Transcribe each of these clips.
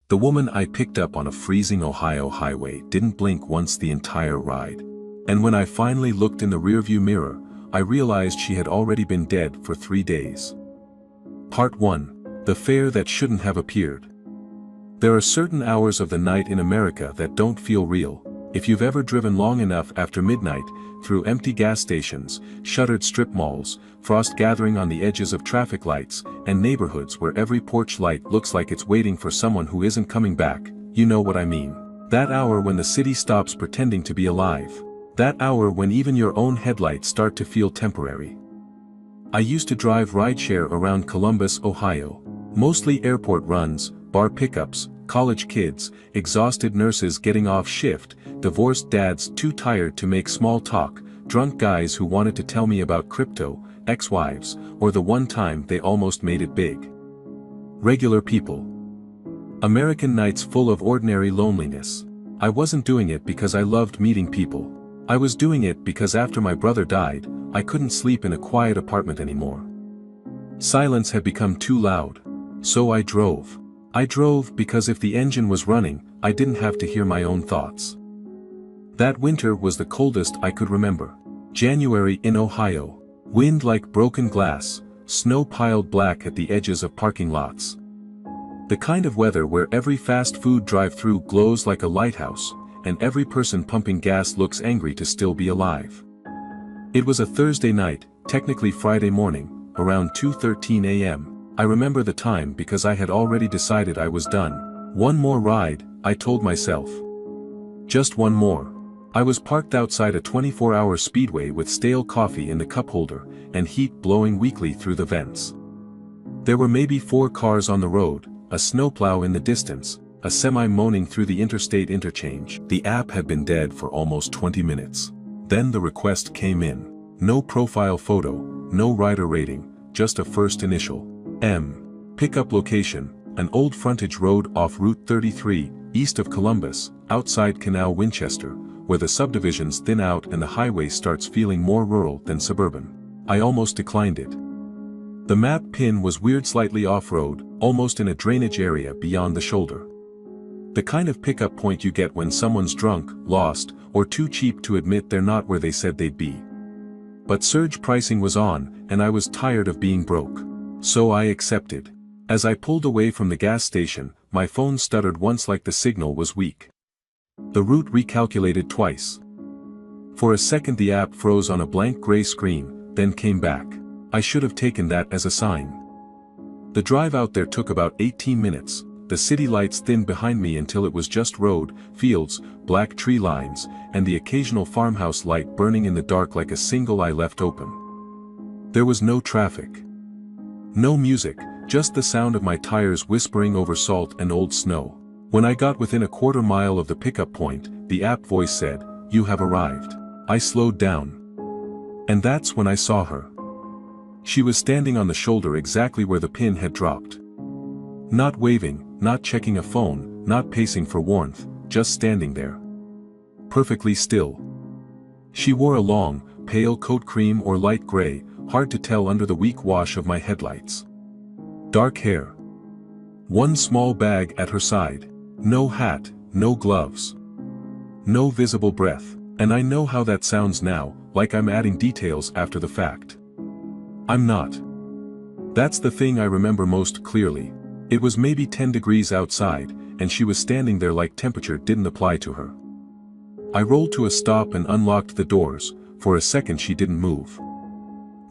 The woman I picked up on a freezing Ohio highway didn't blink once the entire ride. And when I finally looked in the rearview mirror, I realized she had already been dead for 3 days. Part 1. The Fare That Shouldn't Have Appeared. There are certain hours of the night in America that don't feel real. If you've ever driven long enough after midnight, through empty gas stations, shuttered strip malls, frost gathering on the edges of traffic lights, and neighborhoods where every porch light looks like it's waiting for someone who isn't coming back, you know what I mean. That hour when the city stops pretending to be alive. That hour when even your own headlights start to feel temporary. I used to drive rideshare around Columbus, Ohio. Mostly airport runs, bar pickups, college kids, exhausted nurses getting off shift, divorced dads too tired to make small talk, drunk guys who wanted to tell me about crypto, ex-wives, or the one time they almost made it big. Regular people. American nights full of ordinary loneliness. I wasn't doing it because I loved meeting people. I was doing it because after my brother died, I couldn't sleep in a quiet apartment anymore. Silence had become too loud. So I drove. I drove because if the engine was running, I didn't have to hear my own thoughts. That winter was the coldest I could remember. January in Ohio. Wind like broken glass, snow piled black at the edges of parking lots. The kind of weather where every fast food drive-thru glows like a lighthouse, and every person pumping gas looks angry to still be alive. It was a Thursday night, technically Friday morning, around 2:13 a.m. I remember the time because I had already decided I was done. One more ride, I told myself. Just one more. I was parked outside a 24-hour speedway with stale coffee in the cup holder, and heat blowing weakly through the vents. There were maybe 4 cars on the road, a snowplow in the distance, a semi moaning through the interstate interchange. The app had been dead for almost 20 minutes. Then the request came in. No profile photo, no rider rating, just a first initial. M. Pickup location, an old frontage road off Route 33, east of Columbus, outside Canal Winchester, where the subdivisions thin out and the highway starts feeling more rural than suburban. I almost declined it. The map pin was weird, slightly off-road, almost in a drainage area beyond the shoulder. The kind of pickup point you get when someone's drunk, lost, or too cheap to admit they're not where they said they'd be. But surge pricing was on, and I was tired of being broke. So I accepted. As I pulled away from the gas station, my phone stuttered once like the signal was weak. The route recalculated twice. For a second the app froze on a blank gray screen, then came back. I should have taken that as a sign. The drive out there took about 18 minutes, the city lights thinned behind me until it was just road, fields, black tree lines, and the occasional farmhouse light burning in the dark like a single eye left open. There was no traffic. No music, just the sound of my tires whispering over salt and old snow. When I got within a quarter mile of the pickup point, the app voice said, "You have arrived." I slowed down. And that's when I saw her. She was standing on the shoulder exactly where the pin had dropped. Not waving, not checking a phone, not pacing for warmth, just standing there. Perfectly still. She wore a long, pale coat, cream or light gray, hard to tell under the weak wash of my headlights. Dark hair. One small bag at her side. No hat, no gloves. No visible breath. And I know how that sounds now, like I'm adding details after the fact. I'm not. That's the thing I remember most clearly. It was maybe 10 degrees outside, and she was standing there like temperature didn't apply to her. I rolled to a stop and unlocked the doors. For a second she didn't move.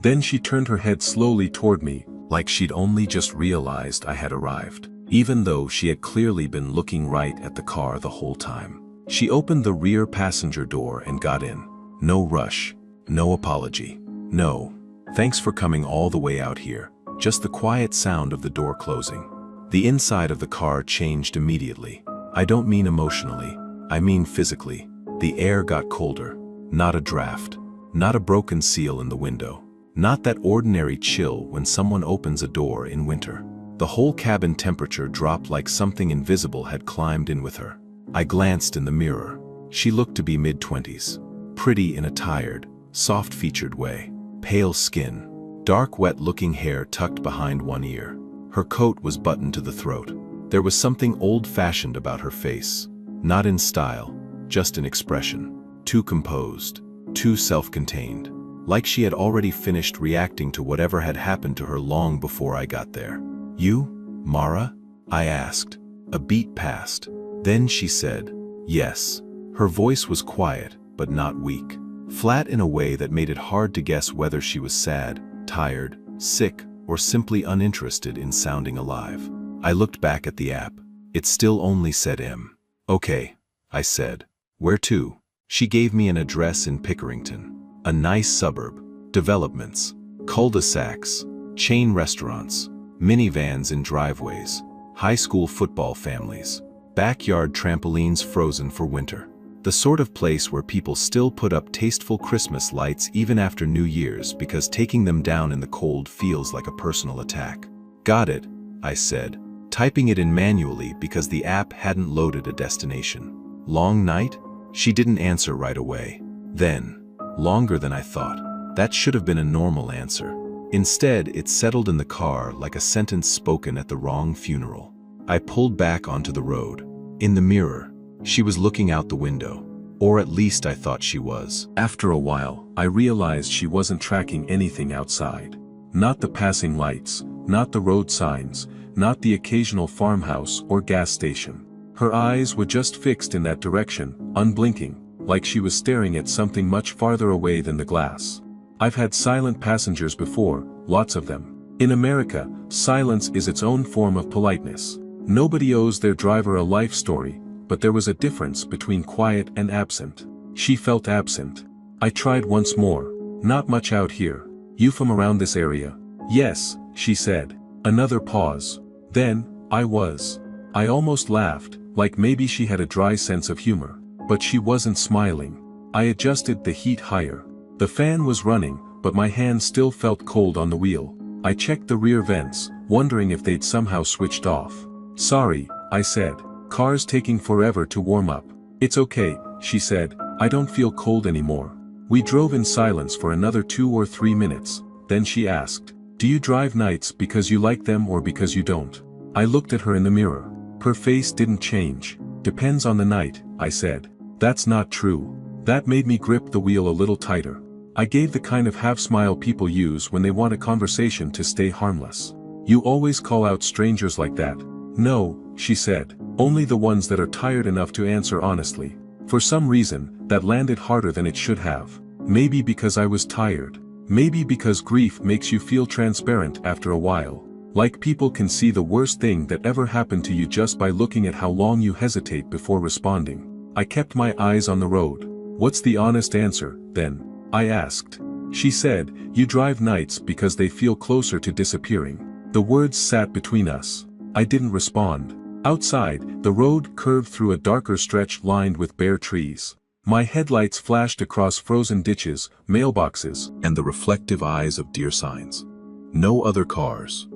Then she turned her head slowly toward me, like she'd only just realized I had arrived, even though she had clearly been looking right at the car the whole time. She opened the rear passenger door and got in. No rush, no apology, no, "Thanks for coming all the way out here," just the quiet sound of the door closing. The inside of the car changed immediately. I don't mean emotionally, I mean physically. The air got colder, not a draft, not a broken seal in the window. Not that ordinary chill when someone opens a door in winter. The whole cabin temperature dropped like something invisible had climbed in with her. I glanced in the mirror. She looked to be mid-20s. Pretty in a tired, soft-featured way. Pale skin. Dark, wet-looking hair tucked behind one ear. Her coat was buttoned to the throat. There was something old-fashioned about her face, not in style, just in expression. Too composed, too self-contained, like she had already finished reacting to whatever had happened to her long before I got there. "You, Mara?" I asked. A beat passed. Then she said, "Yes." Her voice was quiet, but not weak. Flat in a way that made it hard to guess whether she was sad, tired, sick, or simply uninterested in sounding alive. I looked back at the app. It still only said M. "Okay," I said. "Where to?" She gave me an address in Pickerington. A nice suburb. Developments. Cul-de-sacs. Chain restaurants. Minivans in driveways. High school football families. Backyard trampolines frozen for winter. The sort of place where people still put up tasteful Christmas lights even after New Year's because taking them down in the cold feels like a personal attack. "Got it," I said, typing it in manually because the app hadn't loaded a destination. "Long night?" She didn't answer right away. Then, "Longer than I thought." That should have been a normal answer. Instead, it settled in the car like a sentence spoken at the wrong funeral. I pulled back onto the road. In the mirror, she was looking out the window. Or at least I thought she was. After a while, I realized she wasn't tracking anything outside. Not the passing lights, not the road signs, not the occasional farmhouse or gas station. Her eyes were just fixed in that direction, unblinking, like she was staring at something much farther away than the glass. I've had silent passengers before, lots of them. In America, silence is its own form of politeness. Nobody owes their driver a life story, but there was a difference between quiet and absent. She felt absent. I tried once more. "Not much out here. You from around this area?" "Yes," she said. Another pause. Then, I was. I almost laughed, like maybe she had a dry sense of humor. But she wasn't smiling. I adjusted the heat higher. The fan was running, but my hand still felt cold on the wheel. I checked the rear vents, wondering if they'd somehow switched off. "Sorry," I said. "Car's taking forever to warm up." "It's okay," she said. "I don't feel cold anymore." We drove in silence for another 2 or 3 minutes. Then she asked, "Do you drive nights because you like them or because you don't?" I looked at her in the mirror. Her face didn't change. "Depends on the night," I said. "That's not true." That made me grip the wheel a little tighter. I gave the kind of half-smile people use when they want a conversation to stay harmless. "You always call out strangers like that." "No," she said. "Only the ones that are tired enough to answer honestly." For some reason, that landed harder than it should have. Maybe because I was tired. Maybe because grief makes you feel transparent after a while. Like people can see the worst thing that ever happened to you just by looking at how long you hesitate before responding. I kept my eyes on the road. "What's the honest answer, then?" I asked. She said, "You drive nights because they feel closer to disappearing." The words sat between us. I didn't respond. Outside, the road curved through a darker stretch lined with bare trees. My headlights flashed across frozen ditches, mailboxes, and the reflective eyes of deer signs. No other cars.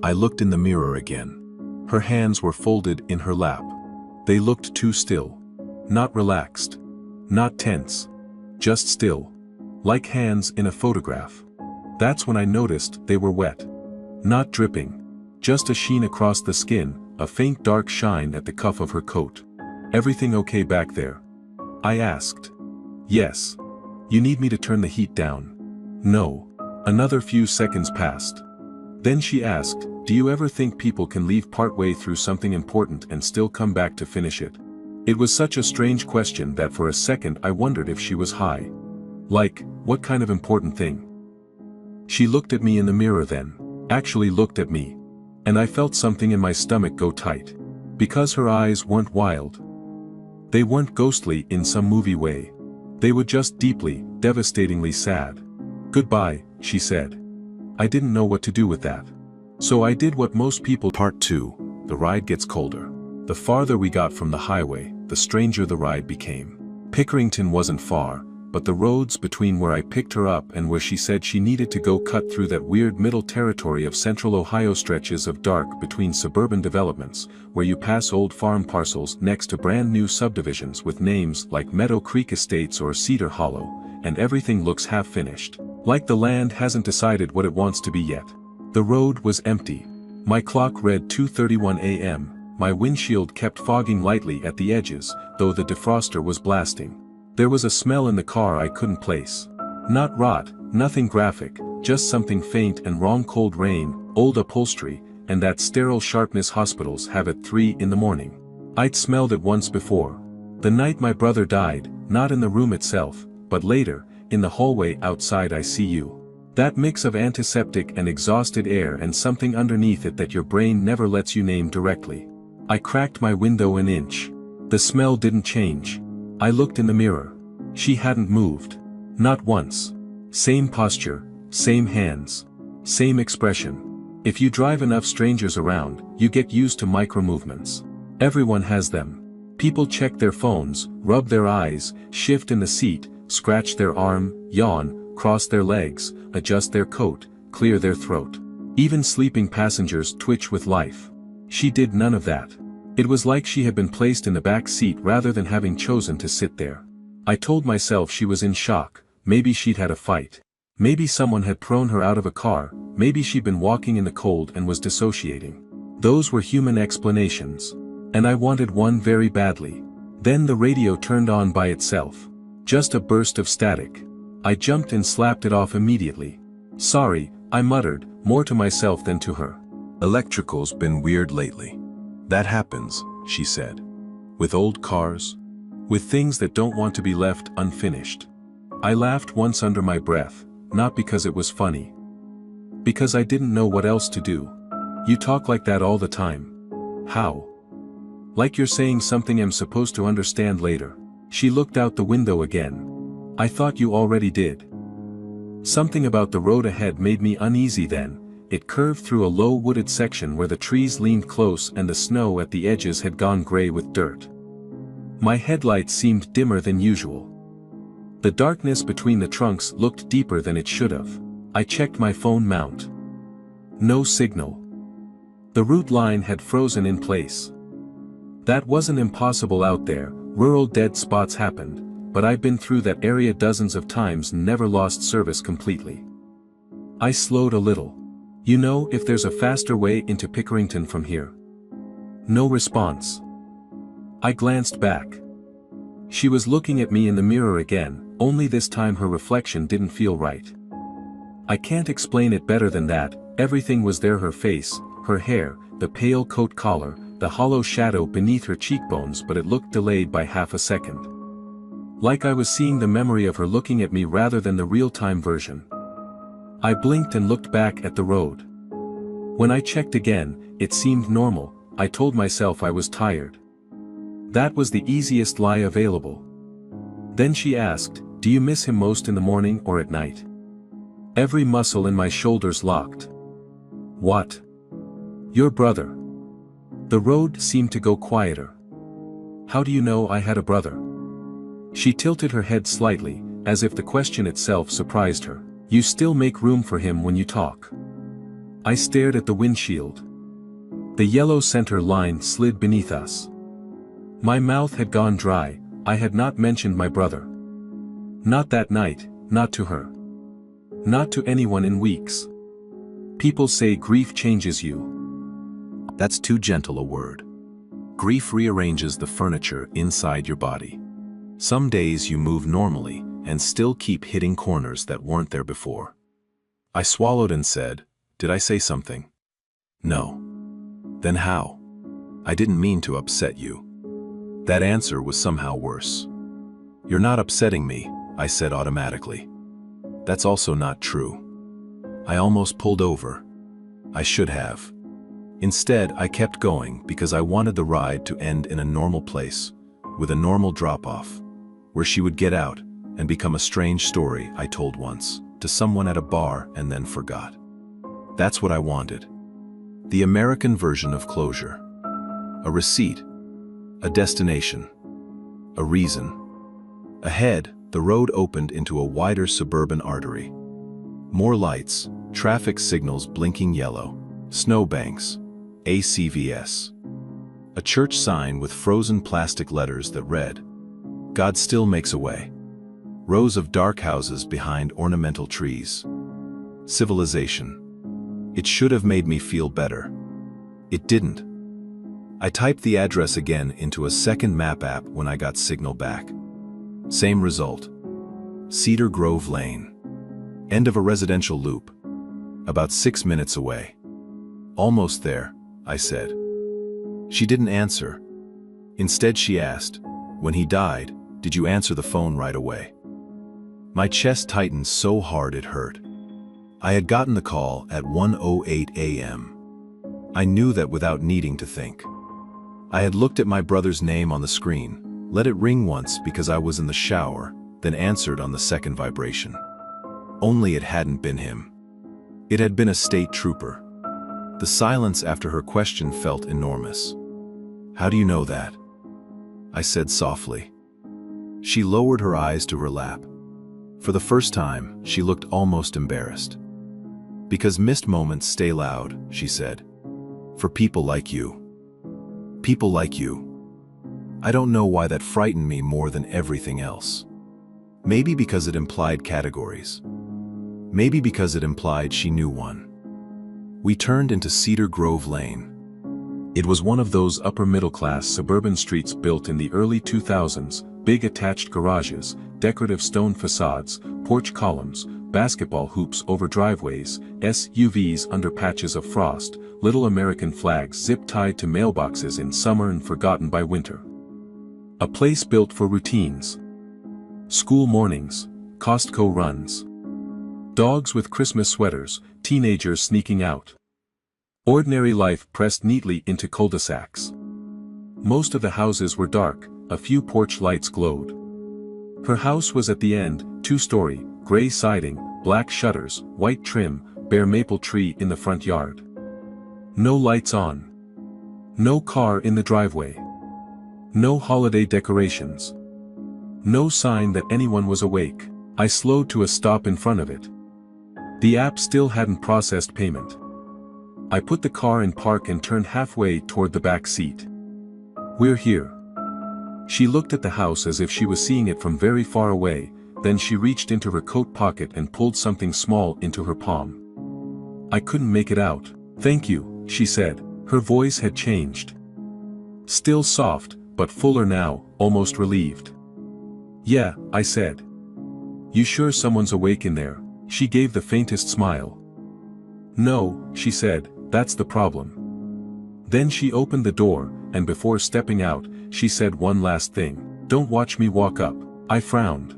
I looked in the mirror again. Her hands were folded in her lap. They looked too still. Not relaxed. Not tense. Just still. Like hands in a photograph. That's when I noticed they were wet. Not dripping. Just a sheen across the skin, a faint dark shine at the cuff of her coat. "Everything okay back there?" I asked. "Yes." "You need me to turn the heat down?" "No." Another few seconds passed. Then she asked, "Do you ever think people can leave partway through something important and still come back to finish it?" It was such a strange question that for a second I wondered if she was high. Like, what kind of important thing? She looked at me in the mirror then. Actually looked at me. And I felt something in my stomach go tight. Because her eyes weren't wild. They weren't ghostly in some movie way. They were just deeply, devastatingly sad. "Goodbye," she said. I didn't know what to do with that. So I did what most people. Part 2. The ride gets colder. The farther we got from the highway, the stranger the ride became. Pickerington wasn't far, but the roads between where I picked her up and where she said she needed to go cut through that weird middle territory of central Ohio stretches of dark between suburban developments, where you pass old farm parcels next to brand new subdivisions with names like Meadow Creek Estates or Cedar Hollow, and everything looks half-finished. Like the land hasn't decided what it wants to be yet. The road was empty. My clock read 2:31 a.m., my windshield kept fogging lightly at the edges, though the defroster was blasting. There was a smell in the car I couldn't place. Not rot, nothing graphic, just something faint and wrong: cold rain, old upholstery, and that sterile sharpness hospitals have at 3 in the morning. I'd smelled it once before. The night my brother died, not in the room itself, but later, in the hallway outside ICU. That mix of antiseptic and exhausted air and something underneath it that your brain never lets you name directly. I cracked my window an inch. The smell didn't change. I looked in the mirror. She hadn't moved. Not once. Same posture, same hands, same expression. If you drive enough strangers around, you get used to micro-movements. Everyone has them. People check their phones, rub their eyes, shift in the seat, scratch their arm, yawn, cross their legs, adjust their coat, clear their throat. Even sleeping passengers twitch with life. She did none of that. It was like she had been placed in the back seat rather than having chosen to sit there. I told myself she was in shock, maybe she'd had a fight. Maybe someone had thrown her out of a car, maybe she'd been walking in the cold and was dissociating. Those were human explanations. And I wanted one very badly. Then the radio turned on by itself. Just a burst of static. I jumped and slapped it off immediately. Sorry, I muttered, more to myself than to her. Electrical's been weird lately. That happens, she said. With old cars? With things that don't want to be left unfinished. I laughed once under my breath, not because it was funny. Because I didn't know what else to do. You talk like that all the time. How? Like you're saying something I'm supposed to understand later. She looked out the window again. I thought you already did. Something about the road ahead made me uneasy then. It curved through a low wooded section where the trees leaned close and the snow at the edges had gone gray with dirt. My headlights seemed dimmer than usual. The darkness between the trunks looked deeper than it should have. I checked my phone mount. No signal. The route line had frozen in place. That wasn't impossible out there. Rural dead spots happened, but I've been through that area dozens of times and never lost service completely. I slowed a little. You know if there's a faster way into Pickerington from here? No response. I glanced back. She was looking at me in the mirror again, only this time her reflection didn't feel right. I can't explain it better than that. Everything was there: her face, her hair, the pale coat collar, the hollow shadow beneath her cheekbones, but it looked delayed by half a second. Like I was seeing the memory of her looking at me rather than the real-time version. I blinked and looked back at the road. When I checked again, it seemed normal. I told myself I was tired. That was the easiest lie available. Then she asked, "Do you miss him most in the morning or at night?" Every muscle in my shoulders locked. What? Your brother. The road seemed to go quieter. How do you know I had a brother? She tilted her head slightly, as if the question itself surprised her. You still make room for him when you talk. I stared at the windshield. The yellow center line slid beneath us. My mouth had gone dry. I had not mentioned my brother. Not that night, not to her. Not to anyone in weeks. People say grief changes you. That's too gentle a word. Grief rearranges the furniture inside your body. Some days you move normally and still keep hitting corners that weren't there before. I swallowed and said, "Did I say something?" "No." "Then how?" "I didn't mean to upset you." That answer was somehow worse. "You're not upsetting me," I said automatically. "That's also not true." I almost pulled over. I should have. Instead, I kept going because I wanted the ride to end in a normal place, with a normal drop-off, where she would get out and become a strange story I told once to someone at a bar and then forgot. That's what I wanted. The American version of closure. A receipt. A destination. A reason. Ahead, the road opened into a wider suburban artery. More lights, traffic signals blinking yellow, snowbanks, ACVS. A church sign with frozen plastic letters that read, "God still makes a way." Rows of dark houses behind ornamental trees. Civilization. It should have made me feel better. It didn't. I typed the address again into a second map app when I got signal back. Same result. Cedar Grove Lane. End of a residential loop. About 6 minutes away. Almost there, I said. She didn't answer. Instead she asked, "When he died, did you answer the phone right away?" My chest tightened so hard it hurt. I had gotten the call at 1:08 a.m. I knew that without needing to think. I had looked at my brother's name on the screen, let it ring once because I was in the shower, then answered on the second vibration. Only it hadn't been him. It had been a state trooper. The silence after her question felt enormous. "How do you know that?" I said softly. She lowered her eyes to her lap. For the first time, she looked almost embarrassed. "Because missed moments stay loud," she said. "For people like you. People like you." I don't know why that frightened me more than everything else. Maybe because it implied categories. Maybe because it implied she knew one. We turned into Cedar Grove Lane. It was one of those upper-middle-class suburban streets built in the early 2000s, big attached garages, decorative stone facades, porch columns, basketball hoops over driveways, SUVs under patches of frost, little American flags zip-tied to mailboxes in summer and forgotten by winter. A place built for routines. School mornings, Costco runs. Dogs with Christmas sweaters, teenagers sneaking out. Ordinary life pressed neatly into cul-de-sacs. Most of the houses were dark, a few porch lights glowed. Her house was at the end, 2-story, gray siding, black shutters, white trim, bare maple tree in the front yard. No lights on. No car in the driveway. No holiday decorations. No sign that anyone was awake. I slowed to a stop in front of it. The app still hadn't processed payment. I put the car in park and turned halfway toward the back seat. "We're here." She looked at the house as if she was seeing it from very far away, then she reached into her coat pocket and pulled something small into her palm. I couldn't make it out. "Thank you," she said. Her voice had changed. Still soft, but fuller now, almost relieved. "Yeah," I said. "You sure someone's awake in there?" She gave the faintest smile. "No," she said, "that's the problem." Then she opened the door, and before stepping out, she said one last thing. "Don't watch me walk up." I frowned.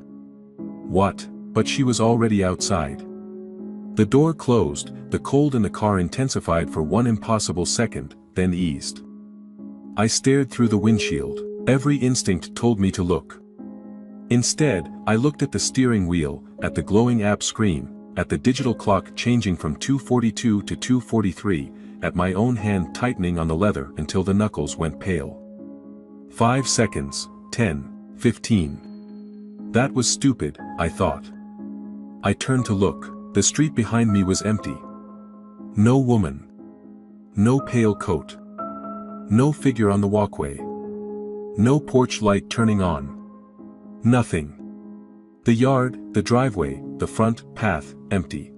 What? But she was already outside. The door closed, the cold in the car intensified for one impossible second, then eased. I stared through the windshield. Every instinct told me to look. Instead, I looked at the steering wheel, at the glowing app screen, at the digital clock changing from 2:42 to 2:43, at my own hand tightening on the leather until the knuckles went pale. 5 seconds, 10, 15. That was stupid, I thought. I turned to look. The street behind me was empty. No woman. No pale coat. No figure on the walkway. No porch light turning on. Nothing. The yard, the driveway, the front path, empty.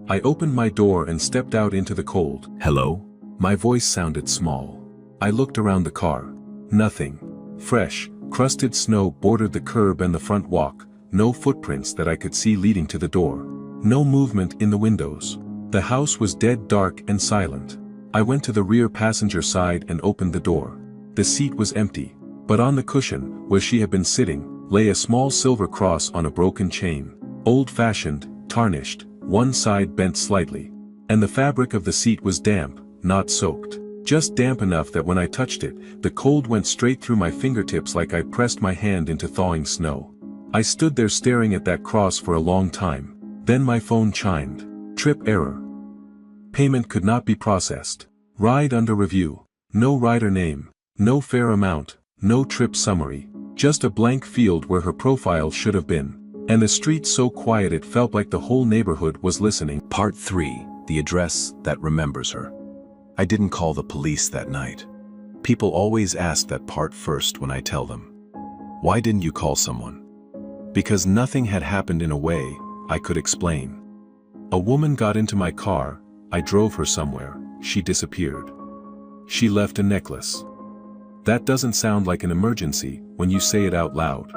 I opened my door and stepped out into the cold. "Hello?" My voice sounded small. I looked around the car. Nothing. Fresh, crusted snow bordered the curb and the front walk, no footprints that I could see leading to the door. No movement in the windows. The house was dead dark and silent. I went to the rear passenger side and opened the door. The seat was empty, but on the cushion, where she had been sitting, lay a small silver cross on a broken chain. Old-fashioned, tarnished, one side bent slightly. And the fabric of the seat was damp, not soaked. Just damp enough that when I touched it, the cold went straight through my fingertips like I pressed my hand into thawing snow. I stood there staring at that cross for a long time. Then my phone chimed. Trip error. Payment could not be processed. Ride under review. No rider name. No fare amount. No trip summary. Just a blank field where her profile should have been. And the street so quiet it felt like the whole neighborhood was listening. Part 3. The address that remembers her. I didn't call the police that night. People always ask that part first when I tell them. Why didn't you call someone? Because nothing had happened in a way I could explain. A woman got into my car, I drove her somewhere, she disappeared. She left a necklace. That doesn't sound like an emergency when you say it out loud.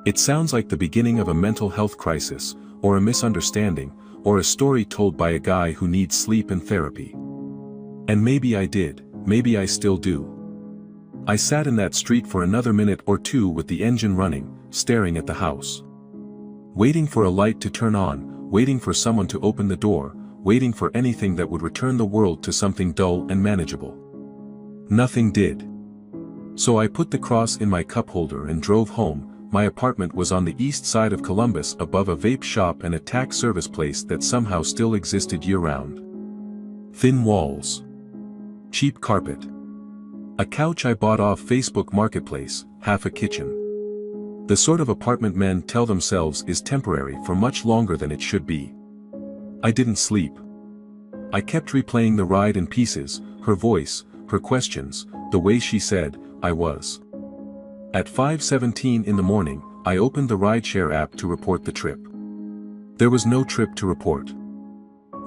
It sounds like the beginning of a mental health crisis, or a misunderstanding, or a story told by a guy who needs sleep and therapy. And maybe I did, maybe I still do. I sat in that street for another minute or two with the engine running, staring at the house. Waiting for a light to turn on, waiting for someone to open the door, waiting for anything that would return the world to something dull and manageable. Nothing did. So I put the cross in my cup holder and drove home. My apartment was on the east side of Columbus above a vape shop and a tax service place that somehow still existed year-round. Thin walls. Cheap carpet. A couch I bought off Facebook Marketplace, half a kitchen. The sort of apartment men tell themselves is temporary for much longer than it should be. I didn't sleep. I kept replaying the ride in pieces, her voice, her questions, the way she said, I was. At 5:17 in the morning, I opened the rideshare app to report the trip. There was no trip to report.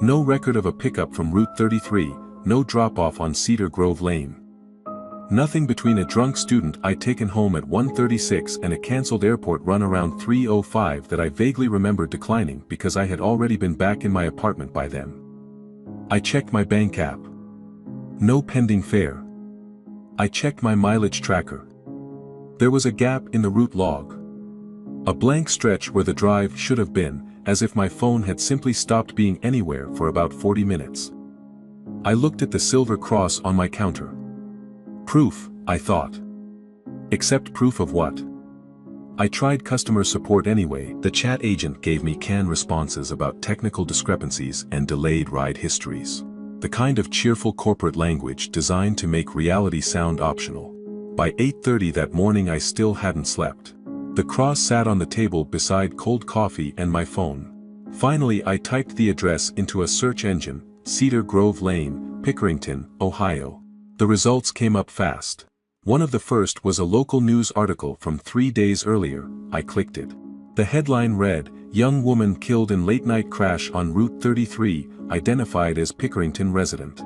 No record of a pickup from Route 33, no drop-off on Cedar Grove Lane. Nothing between a drunk student I'd taken home at 1:36 and a cancelled airport run around 3:05 that I vaguely remembered declining because I had already been back in my apartment by then. I checked my bank app. No pending fare. I checked my mileage tracker. There was a gap in the route log. A blank stretch where the drive should have been, as if my phone had simply stopped being anywhere for about 40 minutes. I looked at the silver cross on my counter. Proof, I thought. Except proof of what? I tried customer support anyway. The chat agent gave me canned responses about technical discrepancies and delayed ride histories. The kind of cheerful corporate language designed to make reality sound optional. By 8:30 that morning I still hadn't slept. The cross sat on the table beside cold coffee and my phone. Finally I typed the address into a search engine, Cedar Grove Lane, Pickerington, Ohio. The results came up fast. One of the first was a local news article from 3 days earlier. I clicked it. The headline read, Young woman killed in late-night crash on Route 33, identified as Pickerington resident.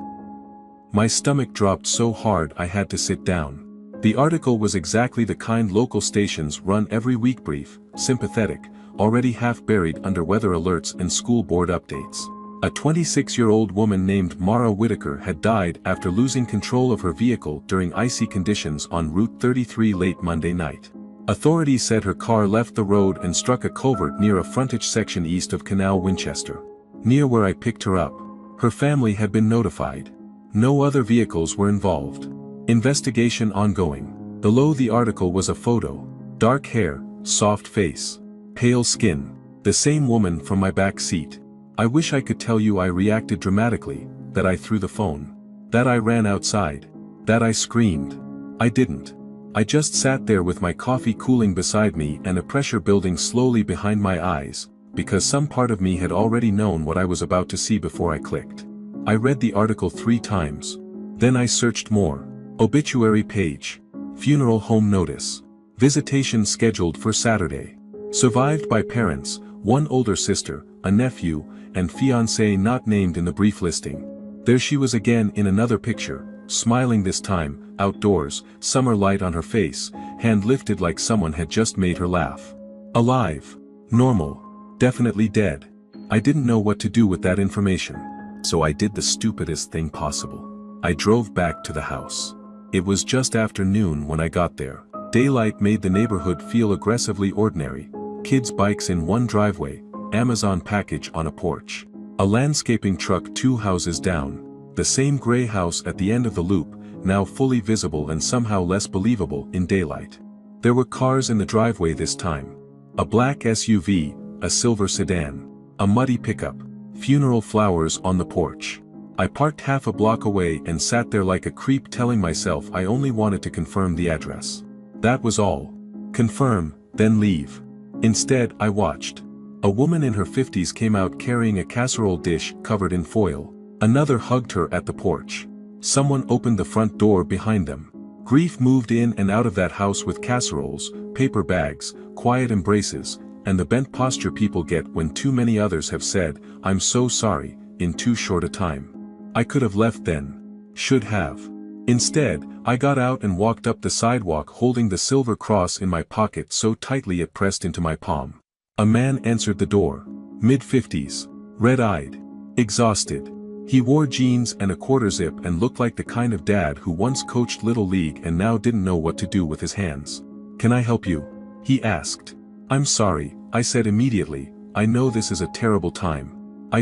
My stomach dropped so hard I had to sit down. The article was exactly the kind local stations run every week, brief, sympathetic, already half buried under weather alerts and school board updates. A 26-year-old woman named Mara Whitaker had died after losing control of her vehicle during icy conditions on Route 33 late Monday night. Authorities said her car left the road and struck a culvert near a frontage section east of Canal Winchester. Near where I picked her up. Her family had been notified. No other vehicles were involved. Investigation ongoing. Below the article was a photo. Dark hair, soft face, pale skin. The same woman from my back seat. I wish I could tell you I reacted dramatically, that I threw the phone, that I ran outside, that I screamed. I didn't. I just sat there with my coffee cooling beside me and a pressure building slowly behind my eyes, because some part of me had already known what I was about to see before I clicked. I read the article 3 times. Then I searched more. Obituary page. Funeral home notice. Visitation scheduled for Saturday. Survived by parents, one older sister, a nephew, and fiancé not named in the brief listing. There she was again in another picture, smiling this time, outdoors, summer light on her face, hand lifted like someone had just made her laugh. Alive. Normal. Definitely dead. I didn't know what to do with that information. So I did the stupidest thing possible. I drove back to the house. It was just after noon when I got there. Daylight made the neighborhood feel aggressively ordinary. Kids' bikes in one driveway, Amazon package on a porch. A landscaping truck 2 houses down. The same gray house at the end of the loop, now fully visible and somehow less believable in daylight. There were cars in the driveway this time. A black SUV, a silver sedan, a muddy pickup, funeral flowers on the porch. I parked half a block away and sat there like a creep telling myself I only wanted to confirm the address. That was all. Confirm, then leave. Instead, I watched. A woman in her 50s came out carrying a casserole dish covered in foil. Another hugged her at the porch. Someone opened the front door behind them. Grief moved in and out of that house with casseroles, paper bags, quiet embraces, and the bent posture people get when too many others have said, "I'm so sorry," in too short a time. I could have left then. Should have. Instead, I got out and walked up the sidewalk holding the silver cross in my pocket so tightly it pressed into my palm. A man answered the door. Mid-50s. Red-eyed. Exhausted. He wore jeans and a quarter zip and looked like the kind of dad who once coached Little League and now didn't know what to do with his hands. "Can I help you?" he asked. "I'm sorry," I said immediately. "I know this is a terrible time. I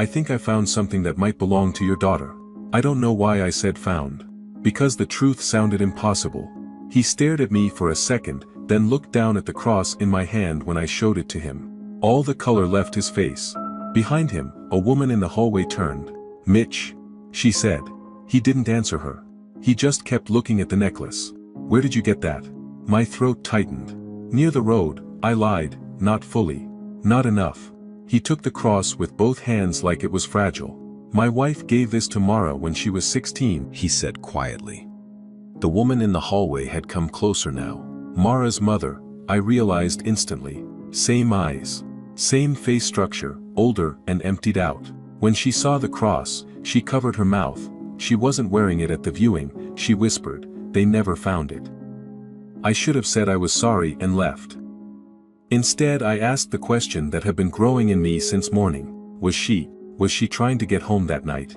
think I found something that might belong to your daughter." I don't know why I said found. Because the truth sounded impossible. He stared at me for a second, then looked down at the cross in my hand when I showed it to him. All the color left his face. Behind him, a woman in the hallway turned. "Mitch," she said. He didn't answer her. He just kept looking at the necklace. "Where did you get that?" My throat tightened. "Near the road," I lied, "not fully. Not enough." He took the cross with both hands like it was fragile. "My wife gave this to Mara when she was 16, he said quietly. The woman in the hallway had come closer now. Mara's mother, I realized instantly. Same eyes. Same face structure, older and emptied out. When she saw the cross, she covered her mouth. She wasn't wearing it at the viewing, she whispered. They never found it. I should have said I was sorry and left. Instead, I asked the question that had been growing in me since morning. Was she trying to get home that night?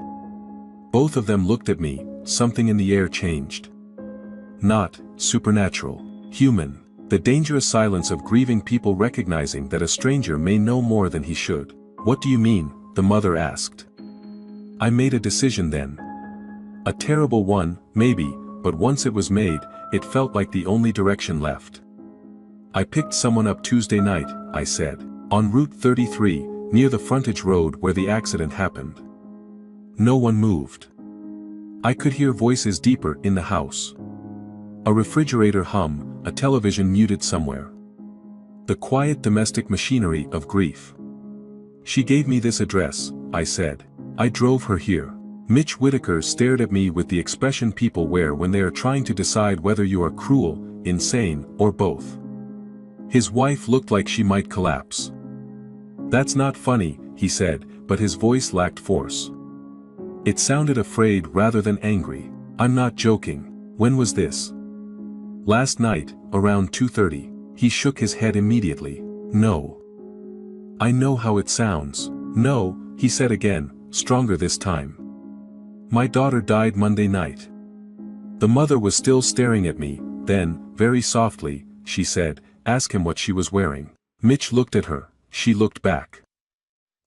Both of them looked at me, something in the air changed. Not supernatural, human. The dangerous silence of grieving people recognizing that a stranger may know more than he should. "What do you mean?" the mother asked. I made a decision then. A terrible one, maybe, but once it was made, it felt like the only direction left. "I picked someone up Tuesday night," I said. "On Route 33, near the frontage road where the accident happened." No one moved. I could hear voices deeper in the house. A refrigerator hum, a television muted somewhere. The quiet domestic machinery of grief. "She gave me this address," I said. "I drove her here." Mitch Whitaker stared at me with the expression people wear when they are trying to decide whether you are cruel, insane, or both. His wife looked like she might collapse. "That's not funny," he said, but his voice lacked force. It sounded afraid rather than angry. "I'm not joking. When was this?" "Last night, around 2:30. He shook his head immediately. "No." "I know how it sounds." "No," he said again, stronger this time. "My daughter died Monday night." The mother was still staring at me, then, very softly, she said, "Ask him what she was wearing." Mitch looked at her, she looked back.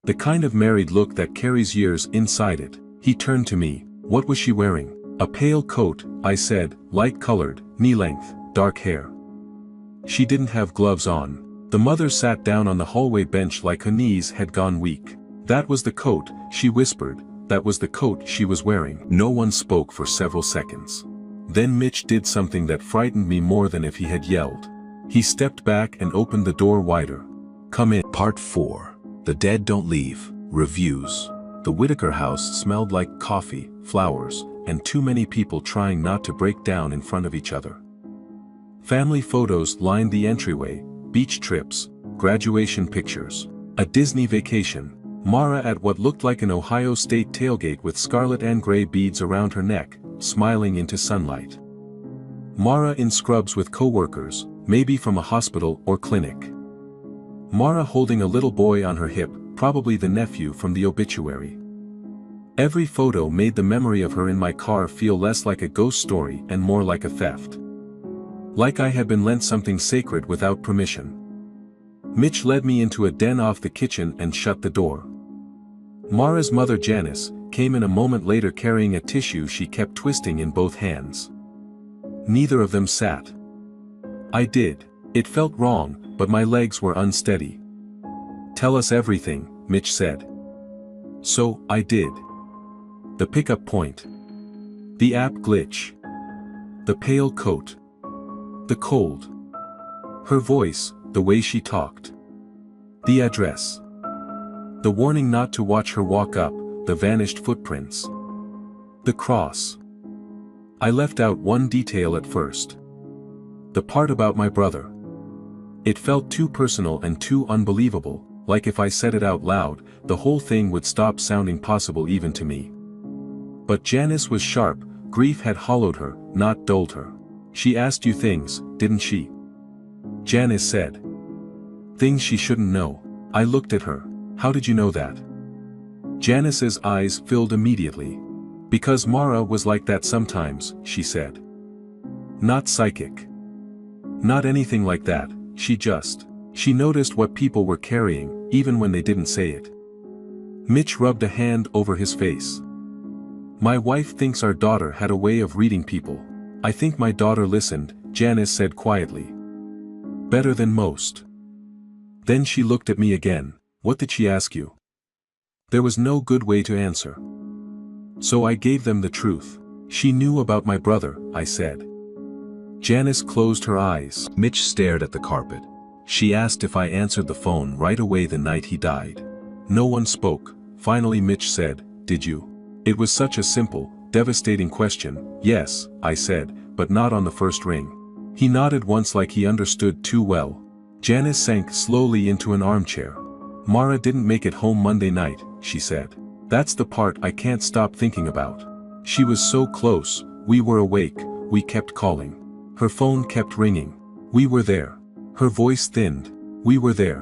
The kind of married look that carries years inside it. He turned to me. "What was she wearing?" "A pale coat," I said, "light-colored, knee-length, dark hair." "She didn't have gloves on." The mother sat down on the hallway bench like her knees had gone weak. "That was the coat," she whispered. "That was the coat she was wearing." No one spoke for several seconds. Then Mitch did something that frightened me more than if he had yelled. He stepped back and opened the door wider. "Come in." Part 4. The Dead Don't Leave. Reviews. The Whitaker house smelled like coffee, flowers, and too many people trying not to break down in front of each other. Family photos lined the entryway, beach trips, graduation pictures, a Disney vacation, Mara at what looked like an Ohio State tailgate with scarlet and gray beads around her neck, smiling into sunlight. Mara in scrubs with coworkers, maybe from a hospital or clinic. Mara holding a little boy on her hip, probably the nephew from the obituary. Every photo made the memory of her in my car feel less like a ghost story and more like a theft. Like I had been lent something sacred without permission. Mitch led me into a den off the kitchen and shut the door. Mara's mother Janice came in a moment later carrying a tissue she kept twisting in both hands. Neither of them sat. I did. It felt wrong, but my legs were unsteady. "Tell us everything," Mitch said. So, I did. The pickup point. The app glitch. The pale coat. The cold. Her voice, the way she talked. The address. The warning not to watch her walk up, the vanished footprints. The cross. I left out one detail at first. The part about my brother. It felt too personal and too unbelievable, like if I said it out loud, the whole thing would stop sounding possible even to me. But Janice was sharp, Grief had hollowed her, not dulled her. She asked you things, didn't she? Janice said. Things she shouldn't know. I looked at her. How did you know that? Janice's eyes filled immediately. Because Mara was like that sometimes, she said. Not psychic. Not anything like that, she noticed what people were carrying, even when they didn't say it. Mitch rubbed a hand over his face. My wife thinks our daughter had a way of reading people. I think my daughter listened, Janice said quietly. Better than most. Then she looked at me again. What did she ask you? There was no good way to answer. So I gave them the truth. She knew about my brother, I said. Janice closed her eyes. Mitch stared at the carpet. She asked if I answered the phone right away the night he died. No one spoke. Finally Mitch said, did you? It was such a simple, devastating question. Yes, I said, but not on the first ring. He nodded once like he understood too well. Janice sank slowly into an armchair. Mara didn't make it home Monday night, she said. That's the part I can't stop thinking about. She was so close, we were awake, we kept calling. Her phone kept ringing. We were there. Her voice thinned. We were there.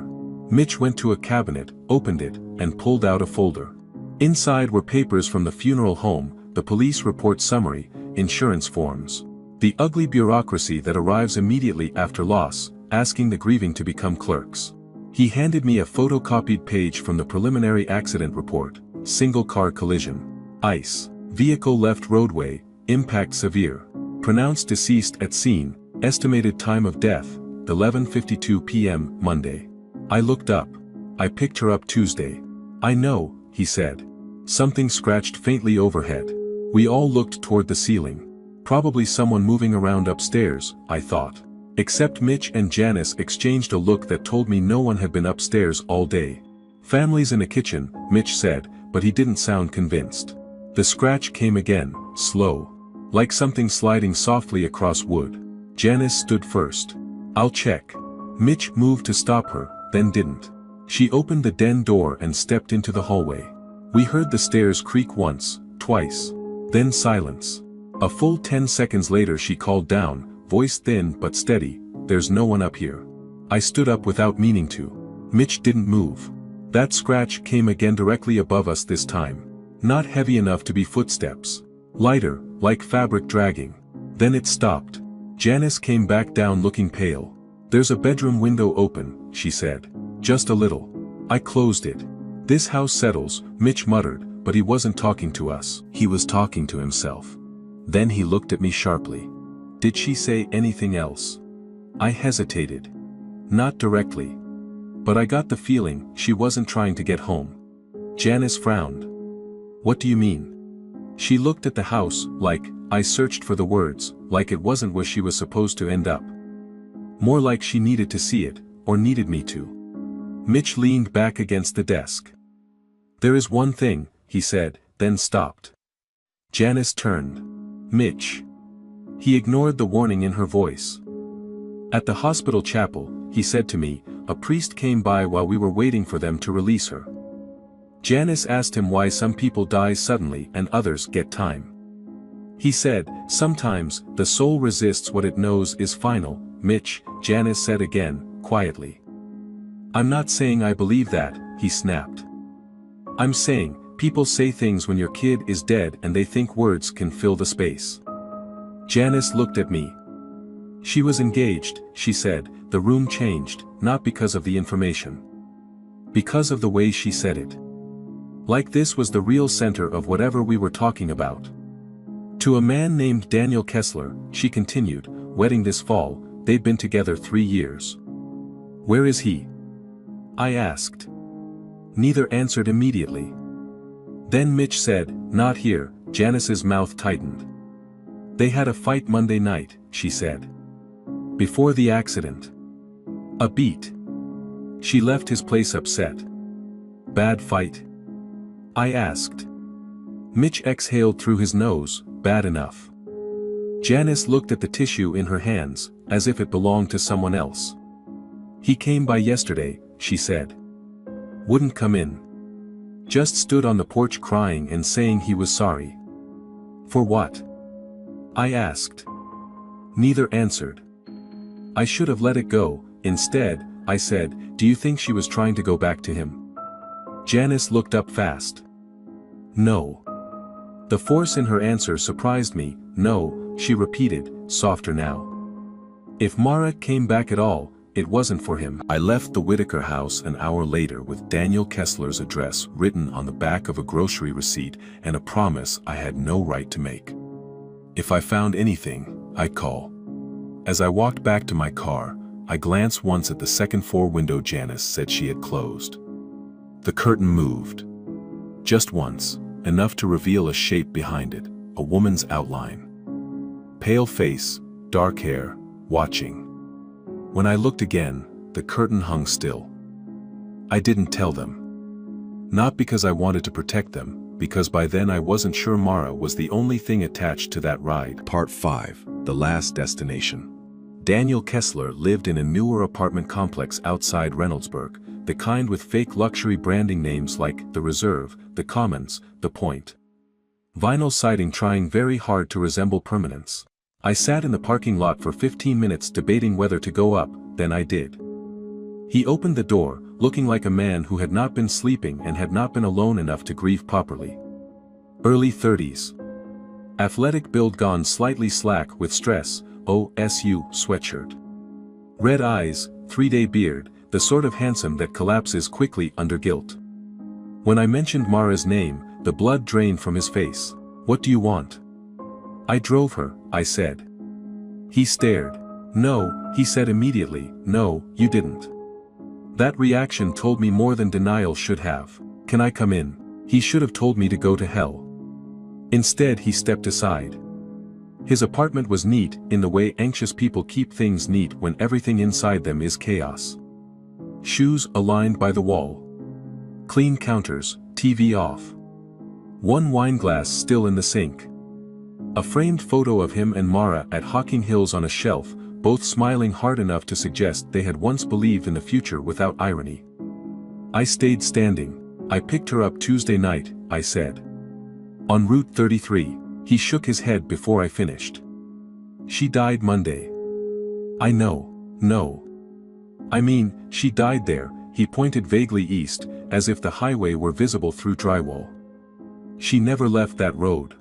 Mitch went to a cabinet, opened it, and pulled out a folder. Inside were papers from the funeral home, the police report summary, insurance forms. The ugly bureaucracy that arrives immediately after loss, asking the grieving to become clerks. He handed me a photocopied page from the preliminary accident report. Single car collision. ICE. Vehicle left roadway, impact severe. Pronounced deceased at scene, estimated time of death, 11:52 p.m. Monday. I looked up. I picked her up Tuesday. I know, he said. Something scratched faintly overhead. We all looked toward the ceiling. Probably someone moving around upstairs, I thought. Except Mitch and Janice exchanged a look that told me no one had been upstairs all day. Families in a kitchen, Mitch said, but he didn't sound convinced. The scratch came again, slow. Like something sliding softly across wood. Janice stood first. I'll check. Mitch moved to stop her, then didn't. She opened the den door and stepped into the hallway. We heard the stairs creak once, twice. Then silence. A full 10 seconds later she called down, voice thin but steady, there's no one up here. I stood up without meaning to. Mitch didn't move. That scratch came again directly above us this time. Not heavy enough to be footsteps. Lighter, like fabric dragging. Then it stopped. Janice came back down looking pale. There's a bedroom window open, she said. Just a little. I closed it. This house settles, Mitch muttered, but he wasn't talking to us. He was talking to himself. Then he looked at me sharply. Did she say anything else? I hesitated. Not directly. But I got the feeling she wasn't trying to get home. Janice frowned. What do you mean? She looked at the house, like, I searched for the words, like it wasn't where she was supposed to end up. More like she needed to see it, or needed me to. Mitch leaned back against the desk. There is one thing, he said, then stopped. Janice turned. Mitch. He ignored the warning in her voice. At the hospital chapel, he said to me, a priest came by while we were waiting for them to release her. Janice asked him why some people die suddenly and others get time. He said, sometimes, the soul resists what it knows is final. Mitch, Janice said again, quietly. I'm not saying I believe that, he snapped. I'm saying, people say things when your kid is dead and they think words can fill the space. Janice looked at me. She was engaged, she said, the room changed, not because of the information. Because of the way she said it. Like this was the real center of whatever we were talking about. To a man named Daniel Kessler, she continued, wedding this fall, they'd been together 3 years. Where is he? I asked. Neither answered immediately. Then Mitch said, not here, Janice's mouth tightened. They had a fight Monday night, she said. Before the accident. A beat. She left his place upset. Bad fight? I asked. Mitch exhaled through his nose, bad enough. Janice looked at the tissue in her hands, as if it belonged to someone else. He came by yesterday, she said. Wouldn't come in. Just stood on the porch crying and saying he was sorry. For what? I asked. Neither answered. I should have let it go. Instead, I said, do you think she was trying to go back to him? Janice looked up fast. No. The force in her answer surprised me. No, she repeated, softer now. If Mara came back at all, it wasn't for him. I left the Whitaker house an hour later with Daniel Kessler's address written on the back of a grocery receipt and a promise I had no right to make. If I found anything, I'd call. As I walked back to my car, I glanced once at the second-floor window Janice said she had closed. The curtain moved. Just once, enough to reveal a shape behind it, a woman's outline. Pale face, dark hair, watching. When I looked again, the curtain hung still. I didn't tell them. Not because I wanted to protect them, because by then I wasn't sure Mara was the only thing attached to that ride. Part 5, The Last Destination. Daniel Kessler lived in a newer apartment complex outside Reynoldsburg, the kind with fake luxury branding names like The Reserve, The Commons, The Point. Vinyl siding trying very hard to resemble permanence. I sat in the parking lot for 15 minutes debating whether to go up, then I did. He opened the door, looking like a man who had not been sleeping and had not been alone enough to grieve properly. Early 30s. Athletic build gone slightly slack with stress, OSU sweatshirt. Red eyes, 3-day beard, the sort of handsome that collapses quickly under guilt. When I mentioned Mara's name, the blood drained from his face. What do you want? I drove her, I said. He stared. No, he said immediately, no, you didn't. That reaction told me more than denial should have. Can I come in? He should have told me to go to hell. Instead he stepped aside. His apartment was neat in the way anxious people keep things neat when everything inside them is chaos. Shoes aligned by the wall. Clean counters, TV off. One wine glass still in the sink. A framed photo of him and Mara at Hocking Hills on a shelf, both smiling hard enough to suggest they had once believed in the future without irony. I stayed standing. I picked her up Tuesday night, I said. On Route 33, he shook his head before I finished. She died Monday. I know, no. I mean, she died there, he pointed vaguely east, as if the highway were visible through drywall. She never left that road.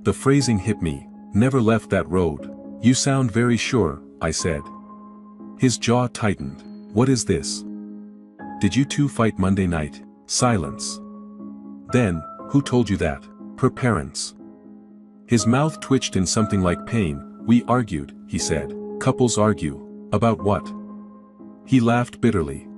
The phrasing hit me, never left that road. You sound very sure, I said. His jaw tightened. What is this? Did you two fight Monday night? Silence. Then, who told you that? Her parents. His mouth twitched in something like pain. We argued, he said. Couples argue. About what? He laughed bitterly.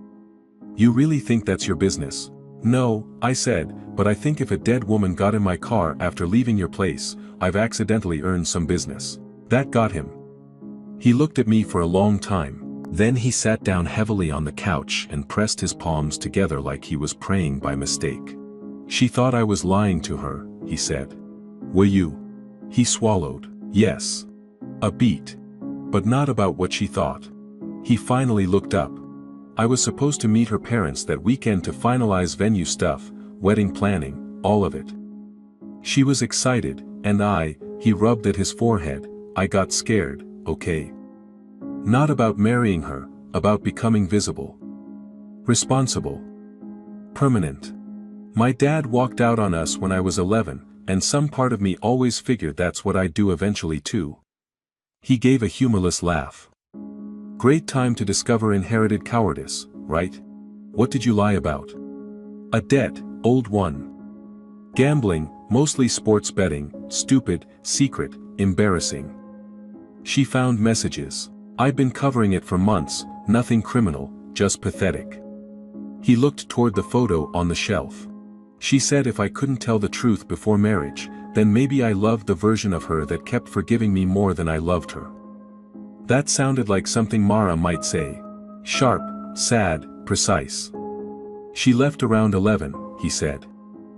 You really think that's your business? No, I said, but I think if a dead woman got in my car after leaving your place, I've accidentally earned some business. That got him. He looked at me for a long time. Then he sat down heavily on the couch and pressed his palms together like he was praying by mistake. She thought I was lying to her, he said. Were you? He swallowed. Yes. A beat. But not about what she thought. He finally looked up. I was supposed to meet her parents that weekend to finalize venue stuff, wedding planning, all of it. She was excited, and he rubbed at his forehead, I got scared, okay. Not about marrying her, about becoming visible. Responsible. Permanent. My dad walked out on us when I was 11, and some part of me always figured that's what I'd do eventually too. He gave a humorless laugh. Great time to discover inherited cowardice, right? What did you lie about? A debt, old one. Gambling, mostly sports betting, stupid, secret, embarrassing. She found messages. I'd been covering it for months, nothing criminal, just pathetic. He looked toward the photo on the shelf. She said if I couldn't tell the truth before marriage, then maybe I loved the version of her that kept forgiving me more than I loved her. That sounded like something Mara might say. Sharp, sad, precise. She left around 11, he said.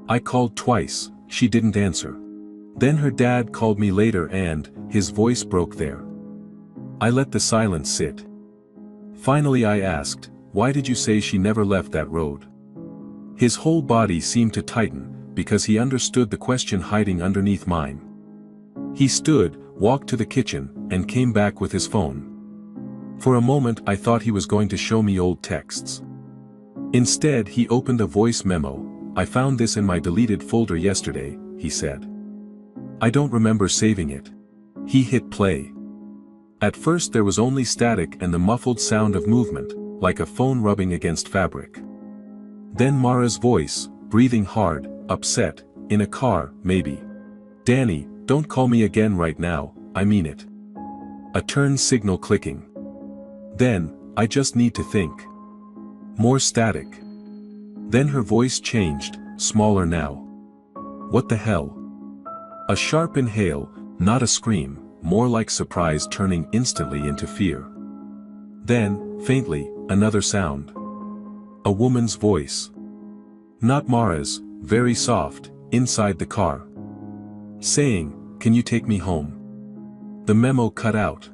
I called twice, she didn't answer. Then her dad called me later and, his voice broke there. I let the silence sit. Finally I asked, why did you say she never left that road? His whole body seemed to tighten, because he understood the question hiding underneath mine. He stood, walked to the kitchen, and came back with his phone. For a moment I thought he was going to show me old texts. Instead he opened a voice memo. "I found this in my deleted folder yesterday," he said. "I don't remember saving it." He hit play. At first there was only static and the muffled sound of movement, like a phone rubbing against fabric. Then Mara's voice, breathing hard, upset, "In a car, maybe. Danny, don't call me again right now, I mean it." A turn signal clicking. Then, "I just need to think." More static. Then her voice changed, smaller now. "What the hell?" A sharp inhale, not a scream, more like surprise turning instantly into fear. Then, faintly, another sound. A woman's voice. Not Mara's, very soft, inside the car. Saying, "Can you take me home?" The memo cut out.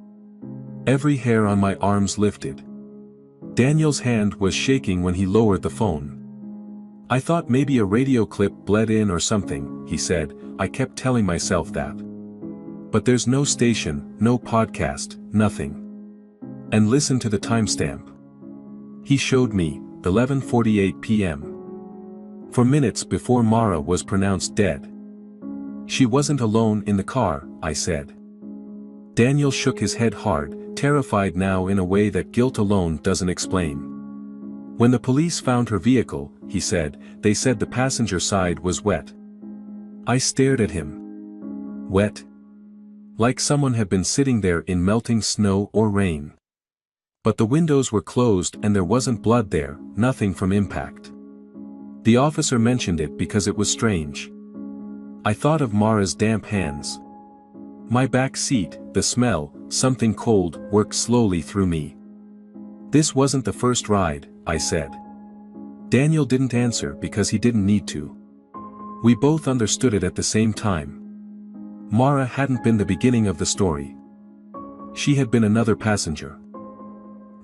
Every hair on my arms lifted. Daniel's hand was shaking when he lowered the phone. "I thought maybe a radio clip bled in or something," he said. "I kept telling myself that. But there's no station, no podcast, nothing. And listen to the timestamp." He showed me, 11:48 p.m. For minutes before Mara was pronounced dead. "She wasn't alone in the car," I said. Daniel shook his head hard, terrified now in a way that guilt alone doesn't explain. "When the police found her vehicle," he said, "they said the passenger side was wet." I stared at him. Wet? Like someone had been sitting there in melting snow or rain. But the windows were closed and there wasn't blood there, nothing from impact. The officer mentioned it because it was strange. I thought of Mara's damp hands. My back seat, the smell, something cold, worked slowly through me. "This wasn't the first ride," I said. Daniel didn't answer because he didn't need to. We both understood it at the same time. Mara hadn't been the beginning of the story. She had been another passenger.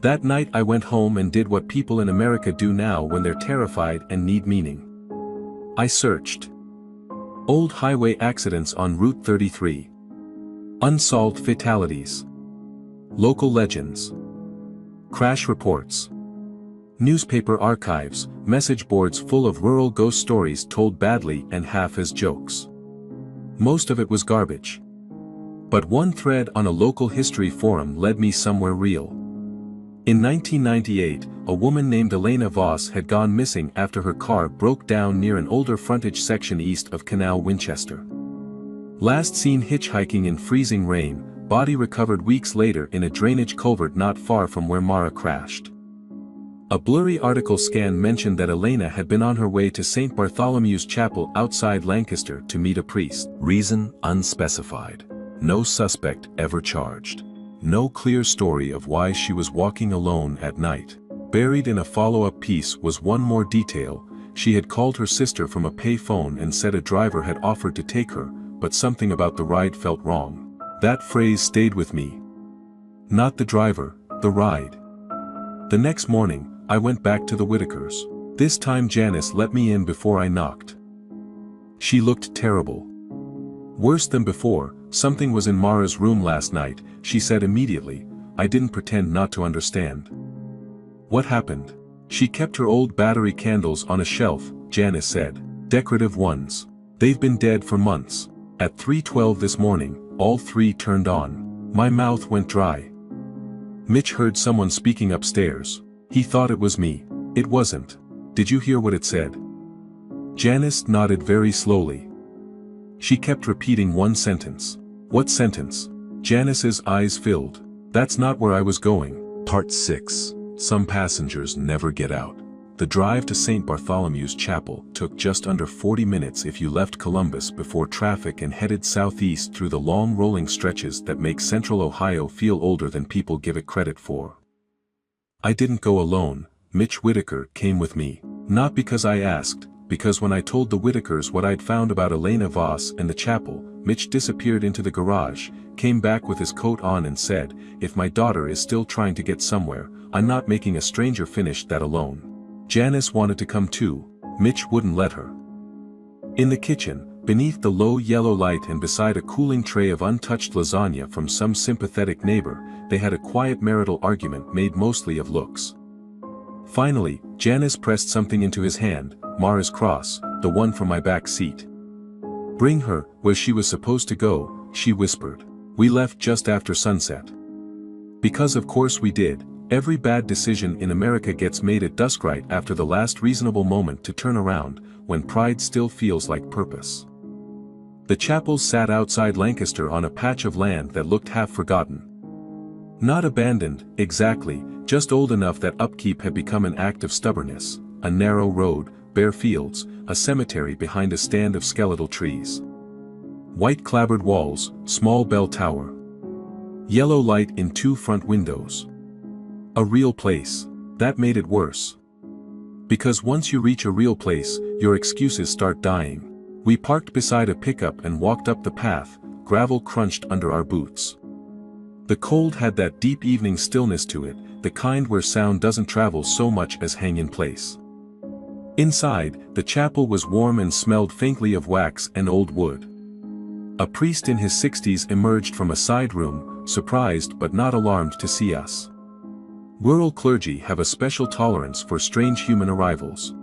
That night I went home and did what people in America do now when they're terrified and need meaning. I searched. Old highway accidents on Route 33. Unsolved fatalities. Local legends. Crash reports. Newspaper archives, message boards full of rural ghost stories told badly and half as jokes. Most of it was garbage. But one thread on a local history forum led me somewhere real. In 1998, a woman named Elena Voss had gone missing after her car broke down near an older frontage section east of Canal Winchester. Last seen hitchhiking in freezing rain, body recovered weeks later in a drainage culvert not far from where Mara crashed. A blurry article scan mentioned that Elena had been on her way to St. Bartholomew's Chapel outside Lancaster to meet a priest. Reason unspecified. No suspect ever charged. No clear story of why she was walking alone at night. Buried in a follow-up piece was one more detail. She had called her sister from a pay phone and said a driver had offered to take her, but something about the ride felt wrong. That phrase stayed with me. Not the driver, the ride. The next morning, I went back to the Whitakers. This time Janice let me in before I knocked. She looked terrible. Worse than before, something was in Mara's room last night, she said immediately. I didn't pretend not to understand. What happened? She kept her old battery candles on a shelf, Janice said. Decorative ones. They've been dead for months. At 3:12 this morning, all three turned on. My mouth went dry. Mitch heard someone speaking upstairs. He thought it was me. It wasn't. Did you hear what it said? Janice nodded very slowly. She kept repeating one sentence. What sentence? Janice's eyes filled. That's not where I was going. Part 6. Some passengers never get out. The drive to St. Bartholomew's Chapel took just under 40 minutes if you left Columbus before traffic and headed southeast through the long rolling stretches that make central Ohio feel older than people give it credit for. I didn't go alone. Mitch Whitaker came with me. Not because I asked, because when I told the Whitakers what I'd found about Elena Voss and the chapel, Mitch disappeared into the garage, came back with his coat on and said, if my daughter is still trying to get somewhere, I'm not making a stranger finish that alone. Janice wanted to come too. Mitch wouldn't let her. In the kitchen, Beneath the low yellow light and beside a cooling tray of untouched lasagna from some sympathetic neighbor, they had a quiet marital argument made mostly of looks. Finally, Janice pressed something into his hand, Mara's cross, the one from my back seat. "Bring her where she was supposed to go," she whispered. We left just after sunset. Because of course we did. Every bad decision in America gets made at dusk right after the last reasonable moment to turn around, when pride still feels like purpose. The chapels sat outside Lancaster on a patch of land that looked half forgotten. Not abandoned, exactly, just old enough that upkeep had become an act of stubbornness, a narrow road, bare fields, a cemetery behind a stand of skeletal trees. White clapboard walls, small bell tower. Yellow light in 2 front windows. A real place. That made it worse. Because once you reach a real place, your excuses start dying. We parked beside a pickup and walked up the path, gravel crunched under our boots. The cold had that deep evening stillness to it, the kind where sound doesn't travel so much as hang in place. Inside, the chapel was warm and smelled faintly of wax and old wood. A priest in his 60s emerged from a side room, surprised but not alarmed to see us. Rural clergy have a special tolerance for strange human arrivals.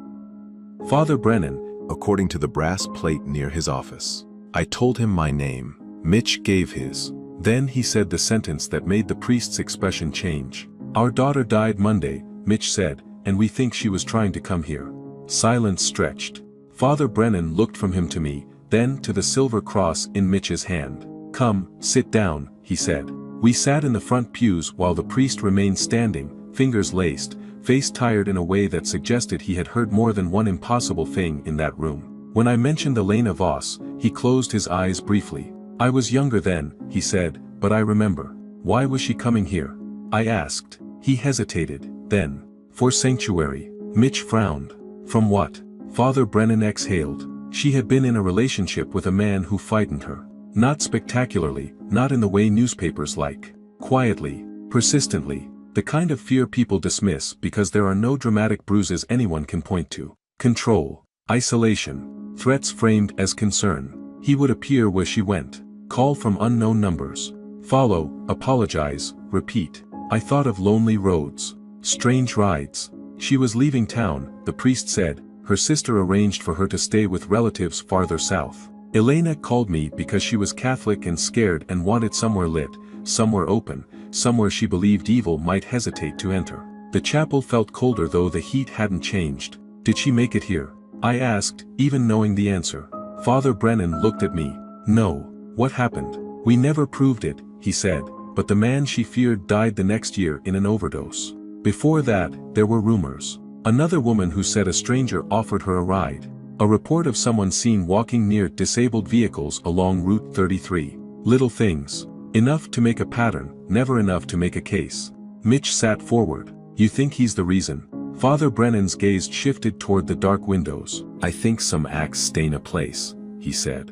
Father Brennan, according to the brass plate near his office. I told him my name. Mitch gave his. Then he said the sentence that made the priest's expression change. "Our daughter died Monday," Mitch said, "and we think she was trying to come here." Silence stretched. Father Brennan looked from him to me, then to the silver cross in Mitch's hand. "Come, sit down," he said. We sat in the front pews while the priest remained standing, fingers laced, face tired in a way that suggested he had heard more than one impossible thing in that room. When I mentioned Elena Voss, he closed his eyes briefly. "I was younger then," he said, "but I remember." "Why was she coming here?" I asked. He hesitated, then. "For sanctuary." Mitch frowned. "From what?" Father Brennan exhaled. "She had been in a relationship with a man who frightened her. Not spectacularly, not in the way newspapers like. Quietly, persistently. The kind of fear people dismiss because there are no dramatic bruises anyone can point to. Control. Isolation. Threats framed as concern. He would appear where she went. Call from unknown numbers. Follow, apologize, repeat. I thought of lonely roads. Strange rides. She was leaving town, the priest said. Her sister arranged for her to stay with relatives farther south. Elena called me because she was Catholic and scared and wanted somewhere lit, somewhere open, somewhere she believed evil might hesitate to enter. The chapel felt colder though the heat hadn't changed. Did she make it here? I asked, even knowing the answer. Father Brennan looked at me. No. What happened? We never proved it, he said, but the man she feared died the next year in an overdose. Before that, there were rumors. Another woman who said a stranger offered her a ride. A report of someone seen walking near disabled vehicles along Route 33. Little things. Enough to make a pattern, never enough to make a case. Mitch sat forward. You think he's the reason? Father Brennan's gaze shifted toward the dark windows. I think some acts stain a place, he said.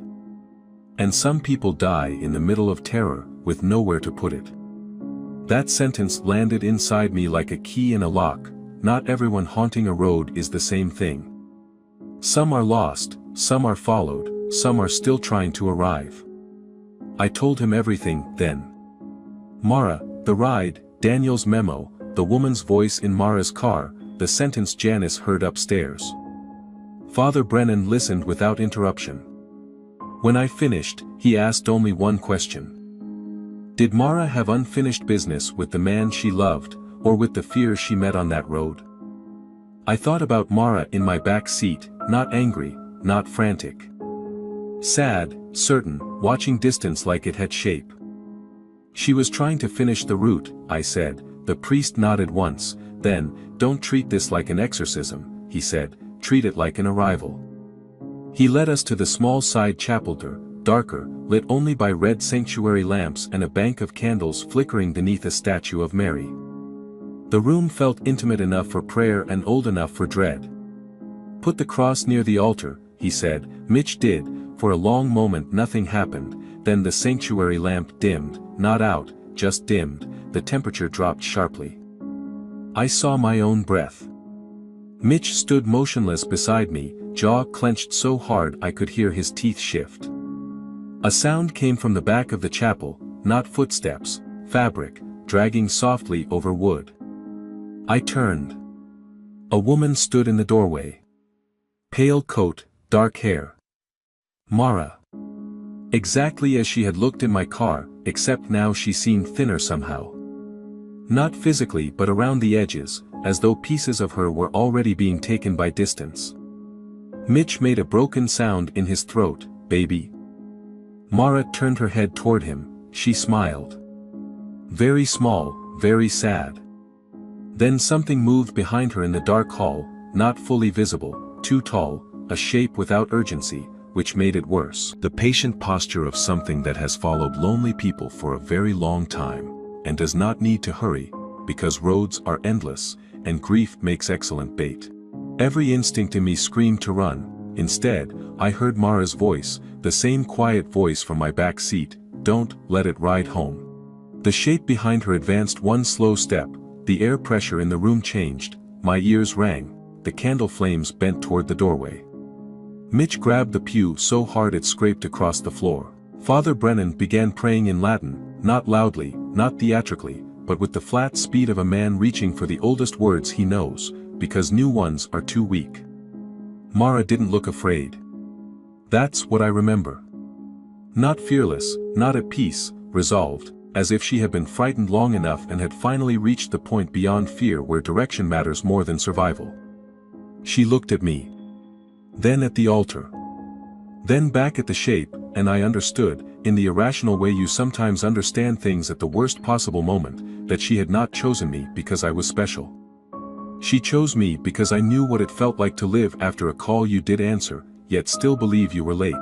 And some people die in the middle of terror, with nowhere to put it. That sentence landed inside me like a key in a lock. Not everyone haunting a road is the same thing. Some are lost, some are followed, some are still trying to arrive. I told him everything, then. Mara, the ride, Daniel's memo, the woman's voice in Mara's car, the sentence Janice heard upstairs. Father Brennan listened without interruption. When I finished, he asked only one question. Did Mara have unfinished business with the man she loved, or with the fear she met on that road? I thought about Mara in my back seat, not angry, not frantic. Sad, certain, watching distance like it had shape. She was trying to finish the route, I said. The priest nodded once, then, don't treat this like an exorcism, he said, treat it like an arrival. He led us to the small side chapel door, darker, lit only by red sanctuary lamps and a bank of candles flickering beneath a statue of Mary. The room felt intimate enough for prayer and old enough for dread. Put the cross near the altar, he said. Mitch did. For a long moment nothing happened, then the sanctuary lamp dimmed, not out, just dimmed, the temperature dropped sharply. I saw my own breath. Mitch stood motionless beside me, jaw clenched so hard I could hear his teeth shift. A sound came from the back of the chapel, not footsteps, fabric, dragging softly over wood. I turned. A woman stood in the doorway. Pale coat, dark hair. Mara. Exactly as she had looked in my car, except now she seemed thinner somehow. Not physically but around the edges, as though pieces of her were already being taken by distance. Mitch made a broken sound in his throat. Baby. Mara turned her head toward him. She smiled. Very small, very sad. Then something moved behind her in the dark hall, not fully visible, too tall, a shape without urgency, which made it worse. The patient posture of something that has followed lonely people for a very long time, and does not need to hurry, because roads are endless, and grief makes excellent bait. Every instinct in me screamed to run. Instead, I heard Mara's voice, the same quiet voice from my back seat. Don't let it ride home. The shape behind her advanced one slow step. The air pressure in the room changed. My ears rang. The candle flames bent toward the doorway. Mitch grabbed the pew so hard it scraped across the floor. Father Brennan began praying in Latin, not loudly, not theatrically, but with the flat speed of a man reaching for the oldest words he knows, because new ones are too weak. Mara didn't look afraid. That's what I remember. Not fearless, not at peace, resolved, as if she had been frightened long enough and had finally reached the point beyond fear where direction matters more than survival. She looked at me. Then at the altar. Then back at the shape, and I understood, in the irrational way you sometimes understand things at the worst possible moment, that she had not chosen me because I was special. She chose me because I knew what it felt like to live after a call you did answer, yet still believe you were late.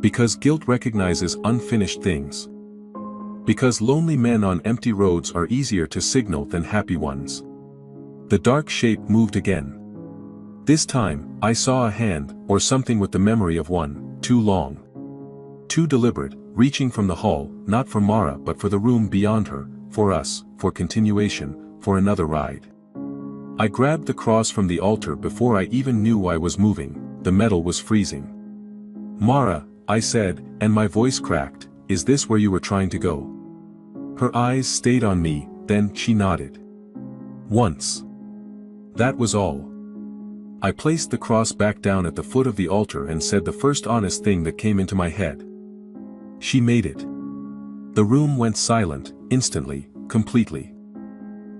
Because guilt recognizes unfinished things. Because lonely men on empty roads are easier to signal than happy ones. The dark shape moved again. This time, I saw a hand, or something with the memory of one, too long. Too deliberate, reaching from the hall, not for Mara but for the room beyond her, for us, for continuation, for another ride. I grabbed the cross from the altar before I even knew I was moving. The metal was freezing. Mara, I said, and my voice cracked, is this where you were trying to go? Her eyes stayed on me, then she nodded. Once. That was all. I placed the cross back down at the foot of the altar and said the first honest thing that came into my head. She made it. The room went silent, instantly, completely.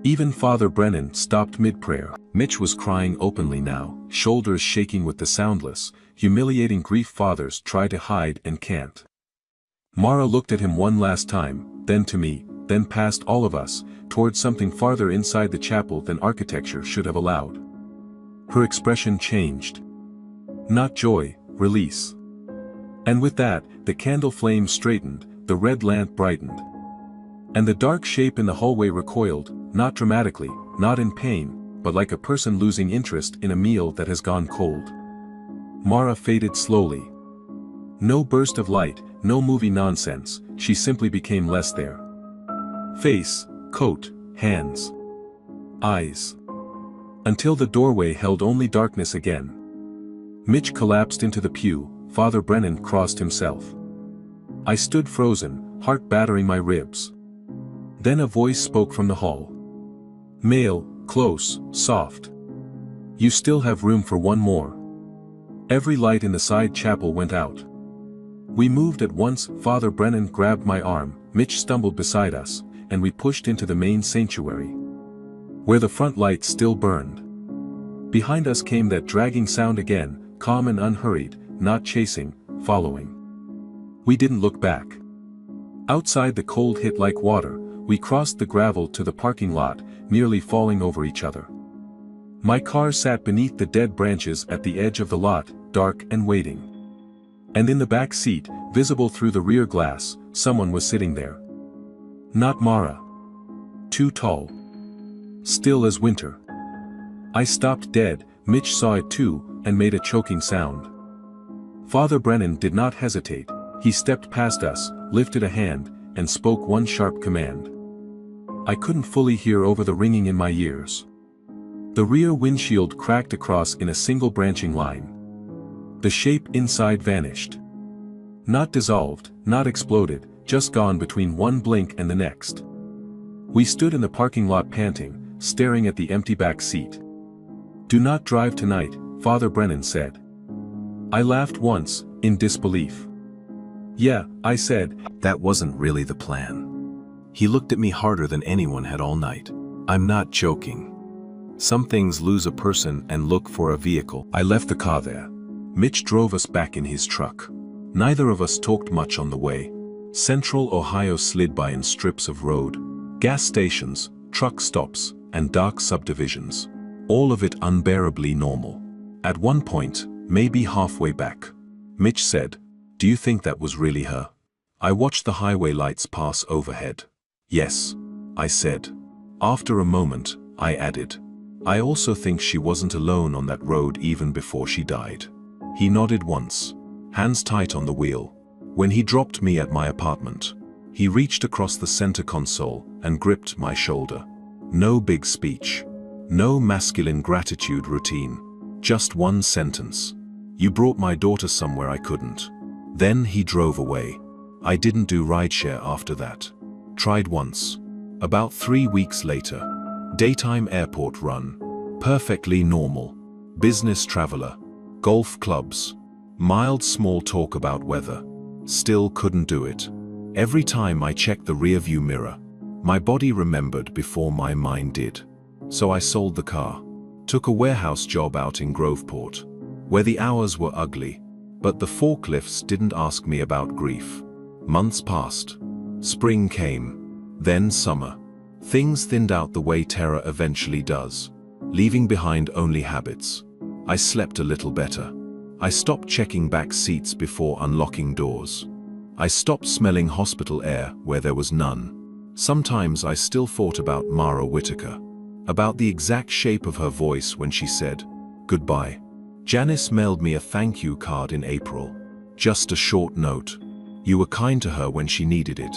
Even Father Brennan stopped mid-prayer. Mitch was crying openly now, shoulders shaking with the soundless, humiliating grief fathers try to hide and can't. Mara looked at him one last time, then to me, then past all of us, towards something farther inside the chapel than architecture should have allowed. Her expression changed. Not joy, release. And with that, the candle flame straightened, the red lamp brightened. And the dark shape in the hallway recoiled, not dramatically, not in pain, but like a person losing interest in a meal that has gone cold. Mara faded slowly. No burst of light, no movie nonsense, she simply became less there. Face, coat, hands. Eyes. Until the doorway held only darkness again. Mitch collapsed into the pew, Father Brennan crossed himself. I stood frozen, heart battering my ribs. Then a voice spoke from the hall. Male, close, soft. You still have room for one more. Every light in the side chapel went out. We moved at once. Father Brennan grabbed my arm, Mitch stumbled beside us, and we pushed into the main sanctuary, where the front lights still burned. Behind us came that dragging sound again, calm and unhurried, not chasing, following. We didn't look back. Outside the cold hit like water, we crossed the gravel to the parking lot, nearly falling over each other. My car sat beneath the dead branches at the edge of the lot, dark and waiting. And in the back seat, visible through the rear glass, someone was sitting there. Not Mara. Too tall. Still as winter. I stopped dead. Mitch saw it too, and made a choking sound. Father Brennan did not hesitate. He stepped past us, lifted a hand, and spoke one sharp command. I couldn't fully hear over the ringing in my ears. The rear windshield cracked across in a single branching line. The shape inside vanished. Not dissolved, not exploded, just gone between one blink and the next. We stood in the parking lot panting, staring at the empty back seat. "Do not drive tonight," Father Brennan said. I laughed once, in disbelief. "Yeah," I said. That wasn't really the plan. He looked at me harder than anyone had all night. "I'm not joking. Some things lose a person and look for a vehicle." I left the car there. Mitch drove us back in his truck. Neither of us talked much on the way. Central Ohio slid by in strips of road, gas stations, truck stops, and dark subdivisions. All of it unbearably normal. At one point, maybe halfway back, Mitch said, "Do you think that was really her?" I watched the highway lights pass overhead. "Yes," I said. After a moment, I added, "I also think she wasn't alone on that road even before she died." He nodded once, hands tight on the wheel. When he dropped me at my apartment, he reached across the center console and gripped my shoulder. No big speech. No masculine gratitude routine. Just one sentence. "You brought my daughter somewhere I couldn't." Then he drove away. I didn't do rideshare after that. Tried once. About 3 weeks later. Daytime airport run. Perfectly normal. Business traveler. Golf clubs. Mild small talk about weather. Still couldn't do it. Every time I checked the rearview mirror, my body remembered before my mind did. So I sold the car. Took a warehouse job out in Groveport, where the hours were ugly, but the forklifts didn't ask me about grief. Months passed. Spring came. Then summer. Things thinned out the way terror eventually does, leaving behind only habits. I slept a little better. I stopped checking back seats before unlocking doors. I stopped smelling hospital air where there was none. Sometimes I still thought about Mara Whitaker, about the exact shape of her voice when she said, "Goodbye." Janice mailed me a thank you card in April. Just a short note. "You were kind to her when she needed it."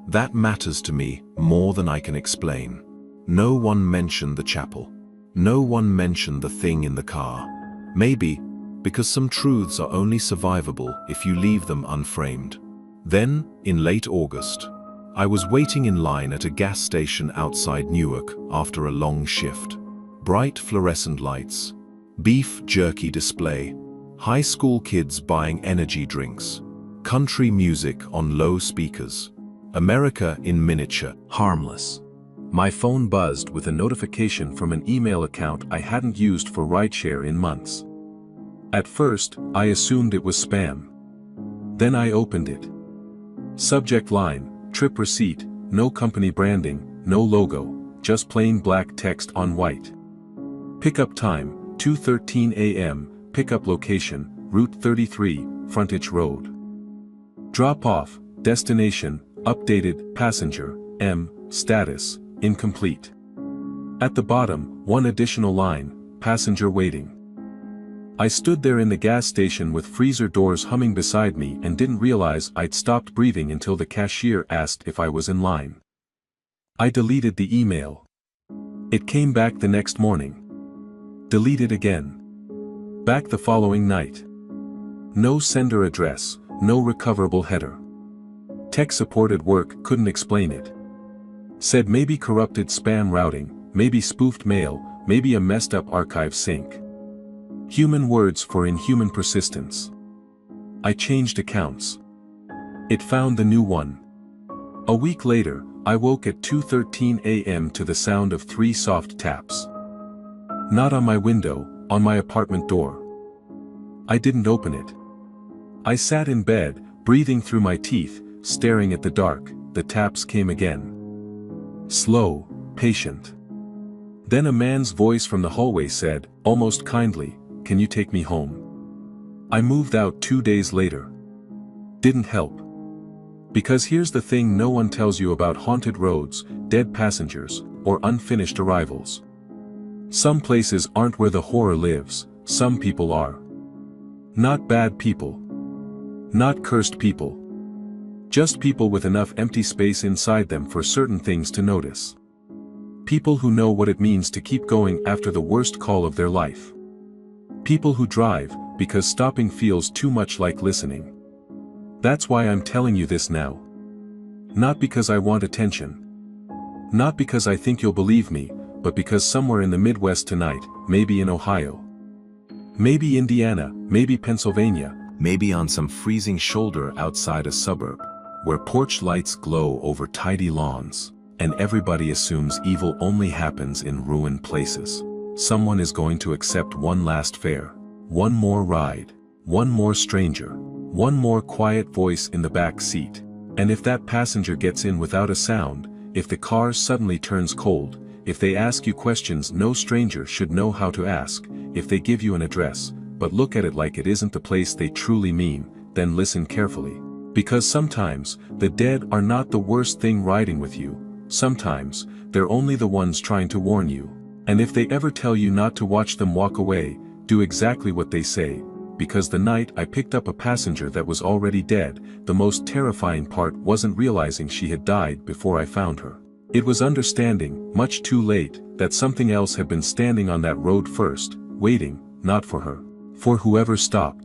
That matters to me more than I can explain. No one mentioned the chapel. No one mentioned the thing in the car. Maybe because some truths are only survivable if you leave them unframed. Then, in late August, I was waiting in line at a gas station outside Newark after a long shift. Bright fluorescent lights, beef jerky display, high school kids buying energy drinks, country music on low speakers. America in miniature. Harmless. My phone buzzed with a notification from an email account I hadn't used for rideshare in months. At first, I assumed it was spam. Then I opened it. Subject line, trip receipt, no company branding, no logo, just plain black text on white. Pickup time, 2:13 a.m., pickup location, Route 33, Frontage Road. Drop off, destination, updated, passenger, M, status, incomplete. At the bottom, one additional line, passenger waiting. I stood there in the gas station with freezer doors humming beside me and didn't realize I'd stopped breathing until the cashier asked if I was in line. I deleted the email. It came back the next morning. Deleted again. Back the following night. No sender address, no recoverable header. Tech support at work couldn't explain it. Said maybe corrupted spam routing, maybe spoofed mail, maybe a messed up archive sync. Human words for inhuman persistence. I changed accounts. It found the new one. A week later, I woke at 2:13 a.m. to the sound of 3 soft taps. Not on my window, on my apartment door. I didn't open it. I sat in bed, breathing through my teeth, staring at the dark. The taps came again. Slow, patient. Then a man's voice from the hallway said, almost kindly, "Can you take me home?" I moved out 2 days later. Didn't help. Because here's the thing no one tells you about haunted roads, dead passengers, or unfinished arrivals. Some places aren't where the horror lives, some people are. Not bad people. Not cursed people. Just people with enough empty space inside them for certain things to notice. People who know what it means to keep going after the worst call of their life. People who drive, because stopping feels too much like listening. That's why I'm telling you this now. Not because I want attention. Not because I think you'll believe me, but because somewhere in the Midwest tonight, maybe in Ohio, maybe Indiana, maybe Pennsylvania, maybe on some freezing shoulder outside a suburb, where porch lights glow over tidy lawns, and everybody assumes evil only happens in ruined places, someone is going to accept one last fare, one more ride, one more stranger, one more quiet voice in the back seat. And if that passenger gets in without a sound, if the car suddenly turns cold, if they ask you questions no stranger should know how to ask, if they give you an address, but look at it like it isn't the place they truly mean, then listen carefully. Because sometimes, the dead are not the worst thing riding with you, sometimes, they're only the ones trying to warn you. And if they ever tell you not to watch them walk away, do exactly what they say. Because the night I picked up a passenger that was already dead, the most terrifying part wasn't realizing she had died before I found her. It was understanding, much too late, that something else had been standing on that road first, waiting, not for her, for whoever stopped.